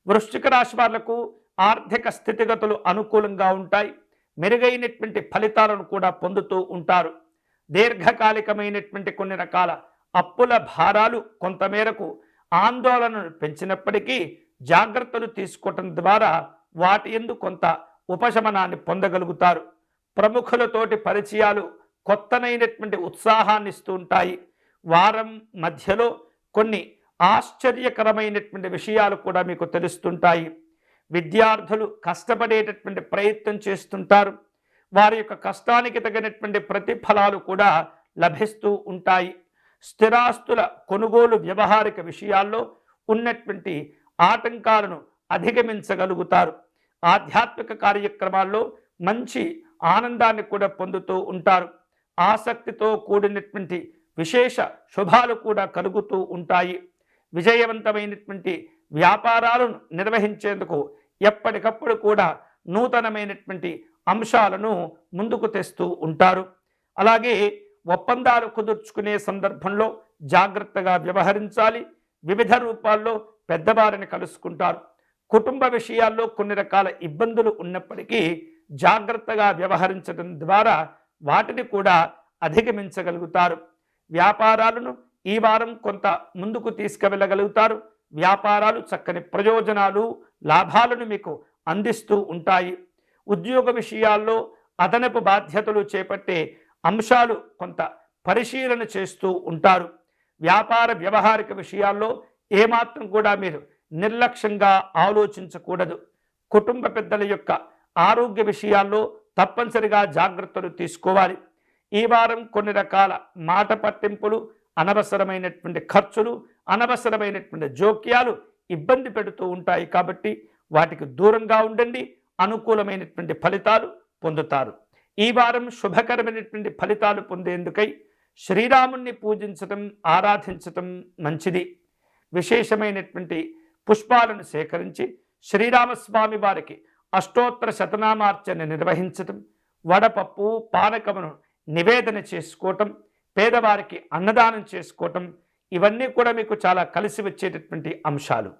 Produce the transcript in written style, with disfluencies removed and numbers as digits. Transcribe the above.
వృశ్చిక రాశి వాళ్లకు ఆర్థిక స్థితిగతులు అనుకూలంగా ఉంటాయి. మెరుగైనటువంటి ఫలితాలను కూడా పొందుతూ ఉంటారు. దీర్ఘకాలికమైనటువంటి కొన్ని రకాల అప్పుల భారాలు కొంతమేరకు ఆందోళనను పెంచినప్పటికీ జాగ్రత్తలు తీసుకోవటం ద్వారా వాటి యందు కొంత ఉపశమనాన్ని పొందగలుగుతారు. ప్రముఖులతోటి పరిచయాలు కొత్తనైనటువంటి ఉత్సాహాన్ని ఇస్తూ ఉంటాయి. వారం మధ్యలో కొన్ని ఆశ్చర్యకరమైనటువంటి విషయాలు కూడా మీకు తెలుస్తుంటాయి. విద్యార్థులు కష్టపడేటటువంటి ప్రయత్నం చేస్తుంటారు. వారి యొక్క కష్టానికి తగినటువంటి ప్రతిఫలాలు కూడా లభిస్తూ ఉంటాయి. స్థిరాస్తుల కొనుగోలు వ్యవహారిక విషయాల్లో ఉన్నటువంటి ఆటంకాలను అధిగమించగలుగుతారు. ఆధ్యాత్మిక కార్యక్రమాల్లో మంచి ఆనందాన్ని కూడా పొందుతూ ఉంటారు. ఆసక్తితో కూడినటువంటి విశేష శుభాలు కూడా కలుగుతూ ఉంటాయి. విజయవంతమైనటువంటి వ్యాపారాలను నిర్వహించేందుకు ఎప్పటికప్పుడు కూడా నూతనమైనటువంటి అంశాలను ముందుకు తెస్తూ ఉంటారు. అలాగే ఒప్పందాలు కుదుర్చుకునే సందర్భంలో జాగ్రత్తగా వ్యవహరించాలి. వివిధ రూపాల్లో పెద్దవారిని కలుసుకుంటారు. కుటుంబ విషయాల్లో కొన్ని రకాల ఇబ్బందులు ఉన్నప్పటికీ జాగ్రత్తగా వ్యవహరించడం ద్వారా వాటిని కూడా అధిగమించగలుగుతారు. వ్యాపారాలను ఈ వారం కొంత ముందుకు తీసుకువెళ్ళగలుగుతారు. వ్యాపారాలు చక్కని ప్రయోజనాలు లాభాలను మీకు అందిస్తూ ఉంటాయి. ఉద్యోగ విషయాల్లో అదనపు బాధ్యతలు చేపట్టే అంశాలు కొంత పరిశీలన చేస్తూ ఉంటారు. వ్యాపార వ్యవహారిక విషయాల్లో ఏమాత్రం కూడా మీరు నిర్లక్ష్యంగా ఆలోచించకూడదు. కుటుంబ పెద్దల యొక్క ఆరోగ్య విషయాల్లో తప్పనిసరిగా జాగ్రత్తలు తీసుకోవాలి. ఈ వారం కొన్ని రకాల మాట పట్టింపులు, అనవసరమైనటువంటి ఖర్చులు, అనవసరమైనటువంటి జోక్యాలు ఇబ్బంది పెడుతూ ఉంటాయి. కాబట్టి వాటికి దూరంగా ఉండండి. అనుకూలమైనటువంటి ఫలితాలు పొందుతారు. ఈ వారం శుభకరమైనటువంటి ఫలితాలు పొందేందుకై శ్రీరాముణ్ణి పూజించటం, ఆరాధించటం మంచిది. విశేషమైనటువంటి పుష్పాలను సేకరించి శ్రీరామస్వామి వారికి అష్టోత్తర శతనామార్చన నిర్వహించటం, వడపప్పు పానకమును నివేదన చేసుకోవటం, పేదవారికి అన్నదానం చేసుకోవటం, ఇవన్నీ కూడా మీకు చాలా కలిసి వచ్చేటటువంటి అంశాలు.